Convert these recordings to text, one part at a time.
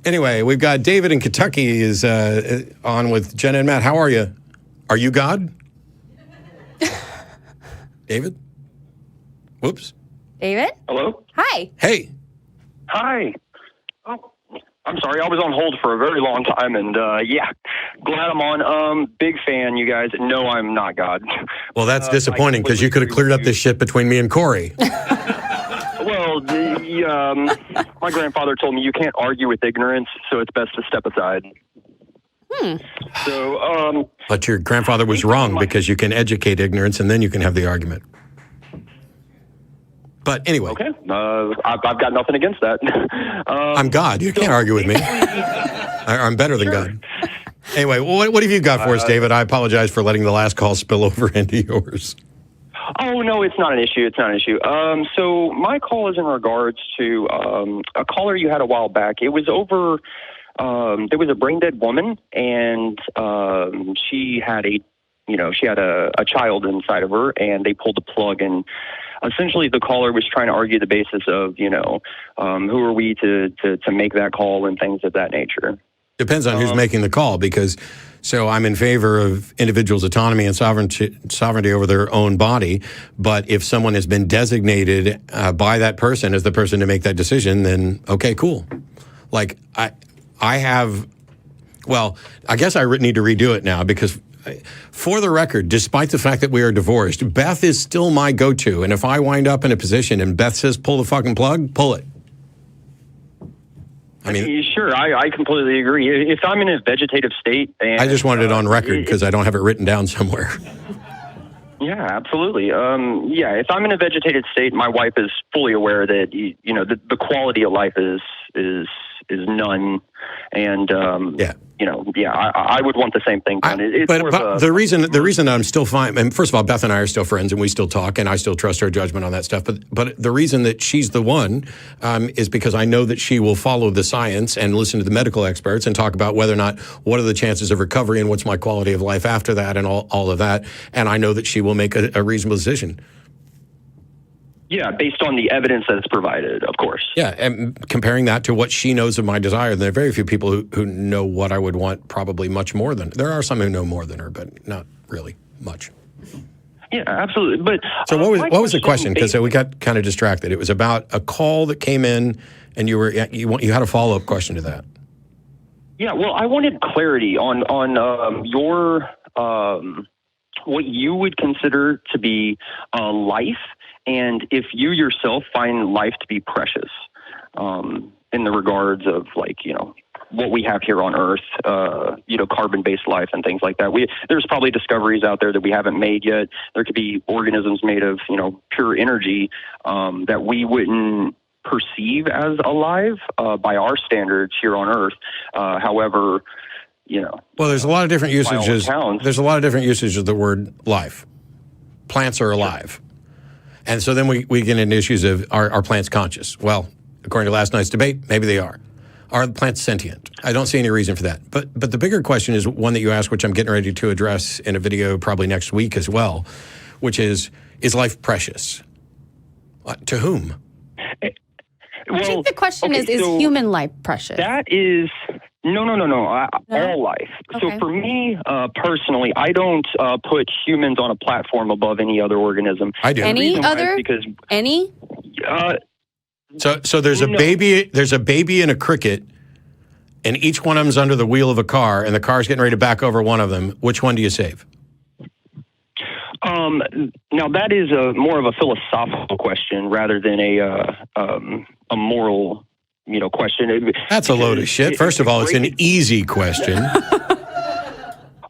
Anyway, we've got David in Kentucky is on with Jenna and Matt. How are you? Are you God? David? Whoops. David? Hello? Hi. Hey. Hi. Oh, I'm sorry. I was on hold for a very long time, and yeah, glad I'm on. Big fan, you guys. No, I'm not God. Well, that's disappointing because you could have cleared up this shit between me and Corey. Well, my grandfather told me you can't argue with ignorance, so it's best to step aside. So, But your grandfather was wrong because you can educate ignorance and then you can have the argument. But anyway. Okay. I've got nothing against that. I'm God. You can't argue with me. I'm better than God. Anyway, what have you got for us, David? I apologize for letting the last call spill over into yours. Oh, no, it's not an issue. It's not an issue. So my call is in regards to a caller you had a while back. It was over, there was a brain dead woman, and she had a child inside of her, and they pulled the plug, and essentially the caller was trying to argue the basis of, who are we to make that call and things of that nature. Depends on who's making the call, because so I'm in favor of individuals' autonomy and sovereignty over their own body. But if someone has been designated by that person as the person to make that decision, then okay, cool. Like I guess I need to redo it now because for the record, despite the fact that we are divorced, Beth is still my go-to. And if I wind up in a position and Beth says pull the fucking plug, pull it. I mean, sure, I completely agree. If I'm in a vegetative state, and I just wanted it on record because I don't have it written down somewhere. Yeah, absolutely. If I'm in a vegetative state, my wife is fully aware that the quality of life is none, and I would want the same thing done. But the reason I'm still fine, and first of all, Beth and I are still friends, and we still talk, and I still trust her judgment on that stuff. But the reason that she's the one is because I know that she will follow the science and listen to the medical experts and talk about whether or not what are the chances of recovery and what's my quality of life after that and all of that. And I know that she will make a reasonable decision. Yeah, based on the evidence that's provided, of course. Yeah, and comparing that to what she knows of my desire, there are very few people who know what I would want probably much more than. There are some who know more than her, but not really much. Yeah, absolutely. But so what was the question? Because we got kind of distracted. It was about a call that came in, and you had a follow-up question to that. Yeah, well, I wanted clarity on your what you would consider to be life. And if you yourself find life to be precious, in the regards of what we have here on Earth, carbon-based life and things like that. There's probably discoveries out there that we haven't made yet. There could be organisms made of, pure energy that we wouldn't perceive as alive by our standards here on Earth. However, well, there's a lot of different usages. There's a lot of different usages of the word life. Plants are alive. And so then we get into issues of are plants conscious? Well, according to last night's debate, maybe they are. Are plants sentient? I don't see any reason for that. But the bigger question is one that you asked, which I'm getting ready to address in a video probably next week as well, which is life precious? To whom? I think the question is human life precious? That is... No. All life. Okay. So for me, personally, I don't put humans on a platform above any other organism. I do. Any other? Any? So there's a baby. There's a baby and a cricket, and each one of them's under the wheel of a car, and the car's getting ready to back over one of them. Which one do you save? Now that is more of a philosophical question rather than a moral. Question. That's a load of shit. First of all, it's an easy question.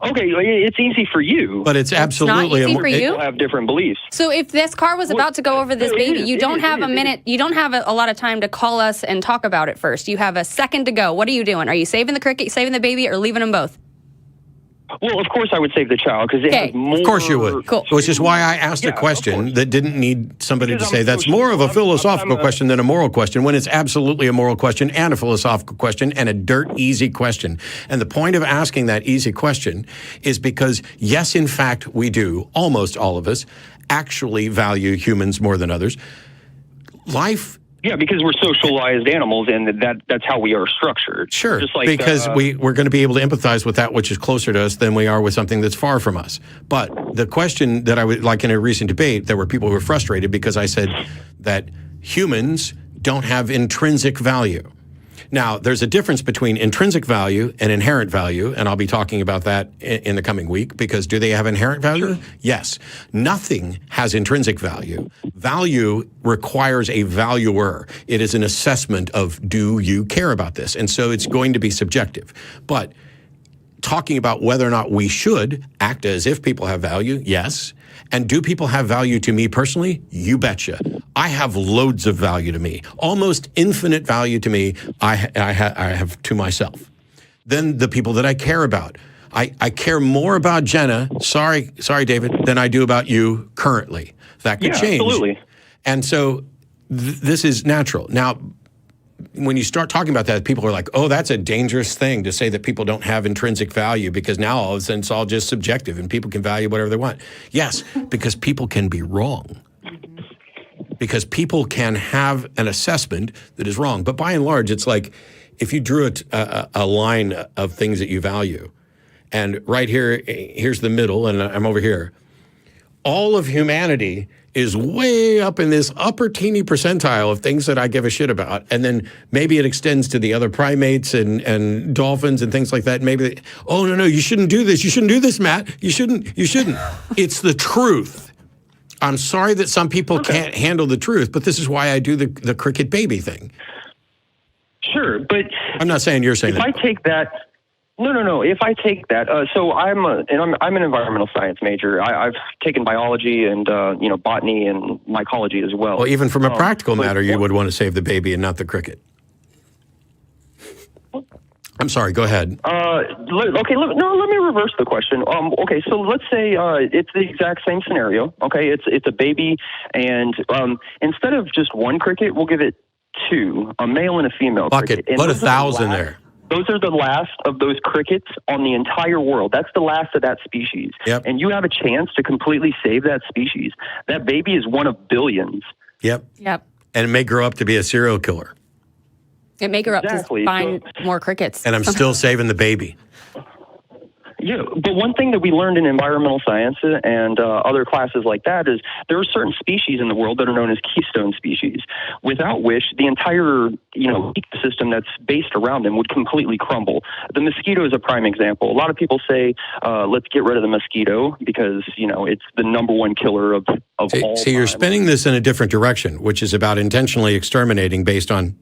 Okay, it's easy for you. But it's absolutely... Not easy for you? People have different beliefs. So if this car was about to go over this baby, you don't have a minute, you don't have a lot of time to call us and talk about it first. You have a second to go. What are you doing? Are you saving the cricket, saving the baby, or leaving them both? Well, of course I would save the child because it has more... Of course you would. Cool. Which is why I asked a question that didn't need somebody to say that's more of a philosophical question than a moral question, when it's absolutely a moral question and a philosophical question and a dirt easy question. And the point of asking that easy question is because, yes, in fact, we do, almost all of us, actually value humans more than others. Life Yeah, because we're socialized animals, and that's how we are structured. Sure, just like, because we're going to be able to empathize with that which is closer to us than we are with something that's far from us. But the question that I would, like in a recent debate, there were people who were frustrated because I said that humans don't have intrinsic value. Now, there's a difference between intrinsic value and inherent value, and I'll be talking about that in the coming week, because do they have inherent value? Sure. Yes. Nothing has intrinsic value. Value requires a valuer. It is an assessment of, do you care about this? And so it's going to be subjective. But talking about whether or not we should act as if people have value, yes. And do people have value to me personally? You betcha. I have loads of value to me, almost infinite value to me. I have to myself. Then the people that I care about. I care more about Jenna, sorry, David, than I do about you currently. That could change. Absolutely. And so this is natural. Now, when you start talking about that, people are like, oh, that's a dangerous thing to say that people don't have intrinsic value, because now all of a sudden it's all just subjective and people can value whatever they want. Yes, because people can be wrong. Because people can have an assessment that is wrong. But by and large, it's like if you drew a line of things that you value, and right here, here's the middle, and I'm over here. All of humanity is way up in this upper teeny percentile of things that I give a shit about. And then maybe it extends to the other primates and dolphins and things like that. Maybe, oh, no, you shouldn't do this. You shouldn't do this, Matt. You shouldn't. It's the truth. I'm sorry that some people can't handle the truth, but this is why I do the cricket baby thing. Sure, but I'm not saying you're saying if that. I take that... No. If I take that, so I'm an environmental science major. I've taken biology and botany and mycology as well. Well, even from a practical matter, you would want to save the baby and not the cricket. I'm sorry. Go ahead. Okay. Let me reverse the question. Okay. So let's say it's the exact same scenario. Okay. It's a baby, and instead of just one cricket, we'll give it two, a male and a female cricket. Put 1,000 there. Those are the last of those crickets on the entire world. That's the last of that species. Yep. And you have a chance to completely save that species. That baby is one of billions. Yep. And it may grow up to be a serial killer. It may grow up to find more crickets. And I'm still saving the baby. Yeah, but one thing that we learned in environmental science and other classes like that is there are certain species in the world that are known as keystone species, without which the entire ecosystem that's based around them would completely crumble. The mosquito is a prime example. A lot of people say, let's get rid of the mosquito because it's the number one killer of all time. See, you're spinning this in a different direction, which is about intentionally exterminating based on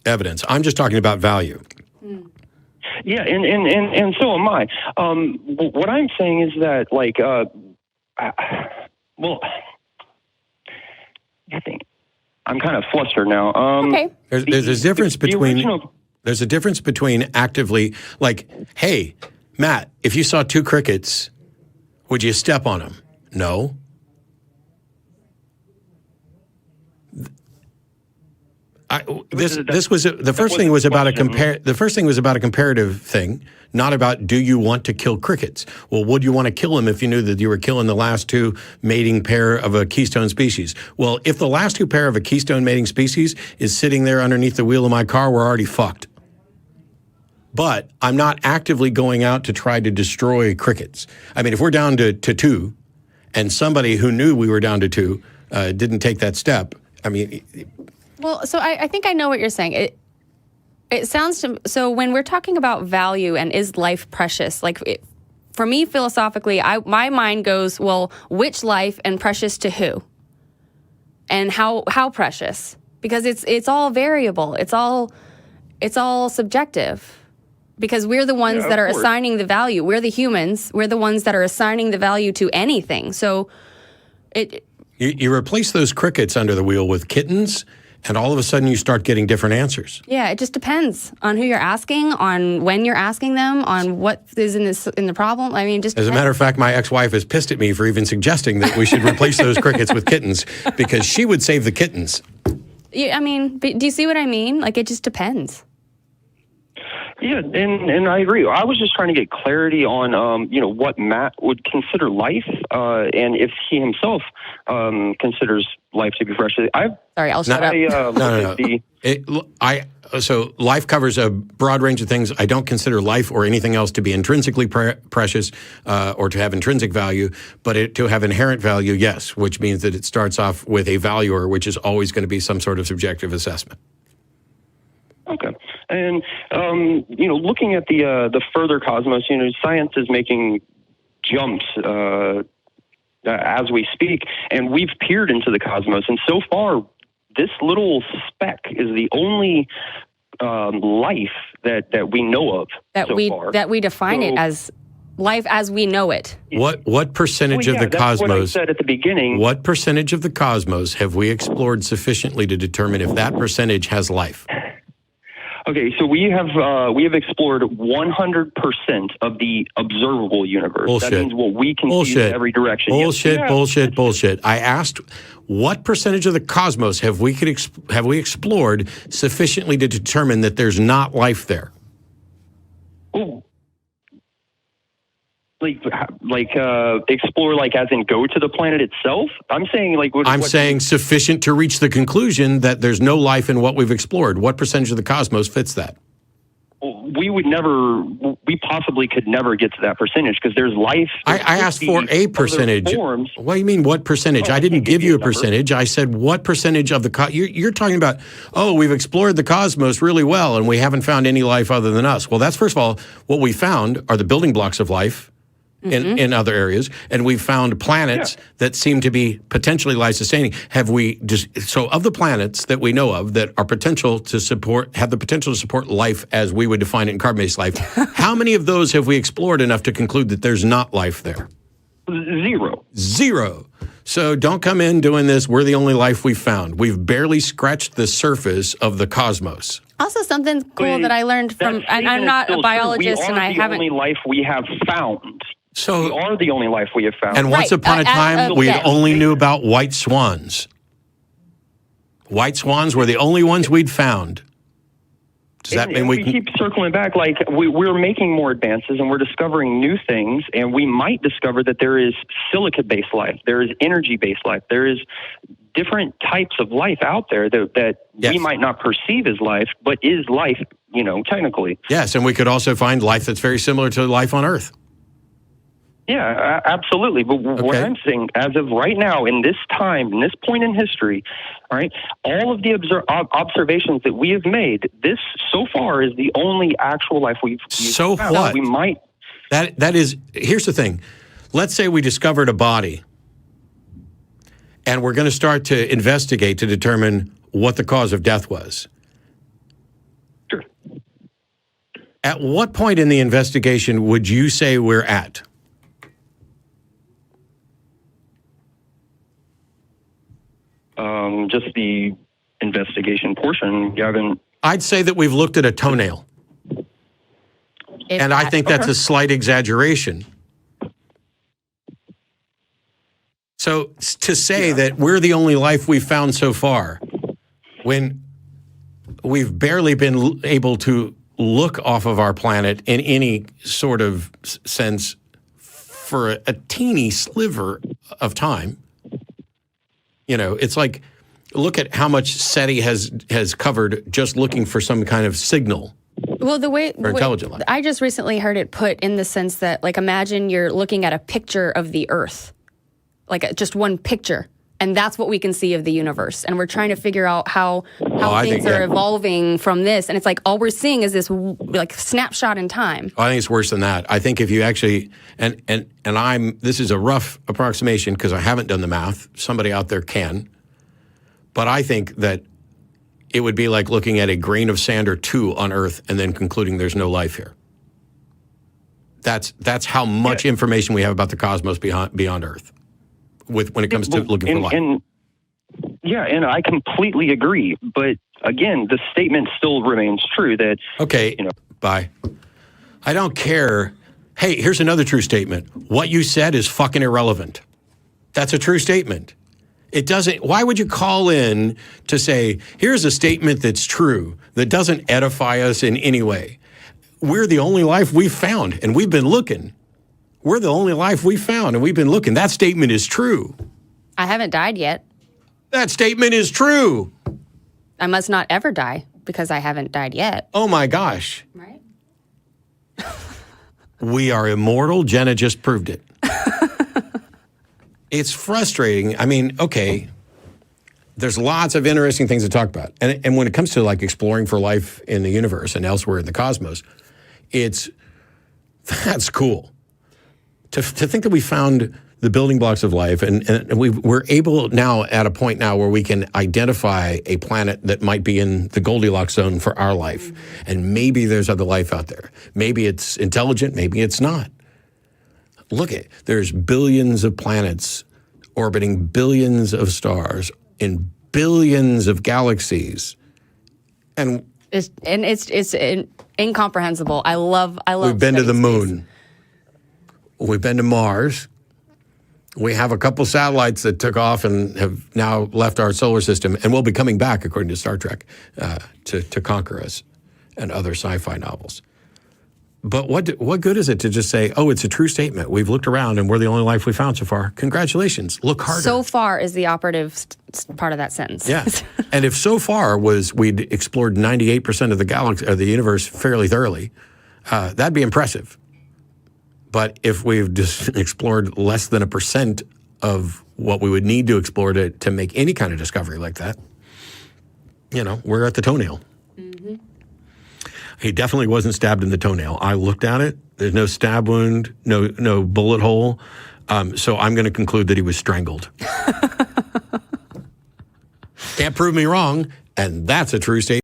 evidence. I'm just talking about value. Yeah, and so am I. What I'm saying is that, I think I'm kind of flustered now. Okay. There's a difference between there's a difference between actively, like, hey, Matt, if you saw two crickets, would you step on them? No. The first thing was about a comparative thing, not about do you want to kill crickets. Well, would you want to kill them if you knew that you were killing the last two mating pair of a keystone species? Well, if the last two pair of a keystone mating species is sitting there underneath the wheel of my car, we're already fucked. But I'm not actively going out to try to destroy crickets. I mean, if we're down to two, and somebody who knew we were down to two didn't take that step, I mean. Well, so I think I know what you're saying. It sounds to so when we're talking about value and is life precious, for me philosophically, my mind goes, well, which life and precious to who, and how precious, because it's all variable. It's all subjective, because we're the ones that are assigning the value. We're the humans. We're the ones that are assigning the value to anything. So you replace those crickets under the wheel with kittens. And all of a sudden, you start getting different answers. Yeah, it just depends on who you're asking, on when you're asking them, on what is in the problem. I mean, just as a matter of fact, my ex-wife is pissed at me for even suggesting that we should replace those crickets with kittens, because she would save the kittens. Yeah, I mean, do you see what I mean? Like, it just depends. Yeah, and I agree. I was just trying to get clarity on, what Matt would consider life, and if he himself considers life to be fresh. Sorry, I'll shut up. No. So life covers a broad range of things. I don't consider life or anything else to be intrinsically precious or to have intrinsic value, but to have inherent value, yes, which means that it starts off with a valuer, which is always going to be some sort of subjective assessment. Okay. And, looking at the further cosmos, science is making jumps as we speak, and we've peered into the cosmos, and so far, this little speck is the only life that we know of far. That we define it as life as we know it. What percentage of the cosmos? What I said at the beginning. What percentage of the cosmos have we explored sufficiently to determine if that percentage has life? Okay, so we have explored 100% of the observable universe. Bullshit. That means what we can see in every direction. Bullshit. I asked, what percentage of the cosmos have we explored sufficiently to determine that there's not life there? Oh. Explore, as in go to the planet itself? I'm saying sufficient to reach the conclusion that there's no life in what we've explored. What percentage of the cosmos fits that? We possibly could never get to that percentage because there's life. I asked for a percentage. What do you mean, what percentage? I didn't give you a percentage. I said, what percentage of the you're talking about, we've explored the cosmos really well and we haven't found any life other than us. Well, that's, first of all, what we found are the building blocks of life. In other areas, and we've found planets that seem to be potentially life-sustaining. So of the planets that we know of that are have the potential to support life as we would define it in carbon-based life, how many of those have we explored enough to conclude that there's not life there? Zero. So don't come in doing this, we're the only life we've found. We've barely scratched the surface of the cosmos. Also, something cool that I learned from, and I'm not a biologist, and I haven't. We are the only life we have found. So we are the only life we have found. And once upon a time, we only knew about white swans. White swans were the only ones we'd found. Does that mean we keep circling back? We're making more advances and we're discovering new things, and we might discover that there is silica-based life, there is energy-based life, there is different types of life out there that we might not perceive as life, but is life, technically. Yes, and we could also find life that's very similar to life on Earth. Yeah, absolutely. But what I'm saying, as of right now, in this time, in this point in history, all right, all of the observations that we have made, this so far is the only actual life we've so found. What? We might. That is, here's the thing. Let's say we discovered a body, and we're going to start to investigate to determine what the cause of death was. Sure. At what point in the investigation would you say we're at? Just the investigation portion. You haven't. I'd say that we've looked at a toenail. And I think that's a slight exaggeration. So to say that we're the only life we've found so far, when we've barely been able to look off of our planet in any sort of sense for a teeny sliver of time, it's like, look at how much SETI has covered just looking for some kind of signal. Well, the way for intelligent life. I just recently heard it put in the sense that, imagine you're looking at a picture of the Earth, just one picture, and that's what we can see of the universe. And we're trying to figure out how things are evolving from this. And it's all we're seeing is this snapshot in time. I think it's worse than that. I think if you actually this is a rough approximation because I haven't done the math. Somebody out there can. But I think that it would be like looking at a grain of sand or two on Earth and then concluding there's no life here. That's how much information we have about the cosmos beyond Earth when it comes to looking for life. And I completely agree. But again, the statement still remains true that... Okay, bye. I don't care. Hey, here's another true statement. What you said is fucking irrelevant. That's a true statement. It doesn't, why would you call in to say, here's a statement that's true, that doesn't edify us in any way? we're the only life we've found, and we've been looking. We're the only life we've found, and we've been looking. That statement is true. I haven't died yet. That statement is true. I must not ever die because I haven't died yet. Oh, my gosh. Right? We are immortal. Jenna just proved it. It's frustrating. I mean, okay, there's lots of interesting things to talk about. And when it comes to like exploring for life in the universe and elsewhere in the cosmos, that's cool. To think that we found the building blocks of life and we're able now at a point now where we can identify a planet that might be in the Goldilocks zone for our life. And maybe there's other life out there. Maybe it's intelligent, maybe it's not. Look at, there's billions of planets orbiting billions of stars in billions of galaxies. And it's incomprehensible. I love we've been to the studying moon. space. We've been to Mars. We have a couple satellites that took off and have now left our solar system and will be coming back, according to Star Trek, to conquer us and other sci-fi novels. But what good is it to just say, oh, it's a true statement. We've looked around and we're the only life we found so far. Congratulations. Look harder. So far is the operative part of that sentence. Yeah. And if so far was we'd explored 98% of the galaxy or the universe fairly thoroughly, that'd be impressive. But if we've just explored less than 1% of what we would need to explore to make any kind of discovery like that, we're at the toenail. Mm-hmm. He definitely wasn't stabbed in the toenail. I looked at it. There's no stab wound, no bullet hole. So I'm going to conclude that he was strangled. Can't prove me wrong, and that's a true statement.